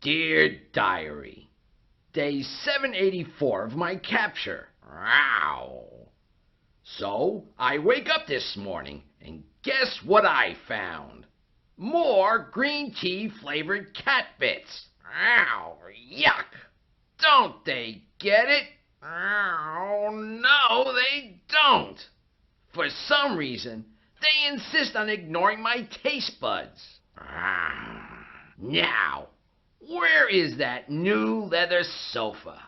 Dear Diary, Day 784 of my capture. Wow. So, I wake up this morning, and guess what I found? More green tea flavored cat bits. Ow, yuck. Don't they get it? Oh, no, they don't. For some reason, they insist on ignoring my taste buds. Now, where is that new leather sofa?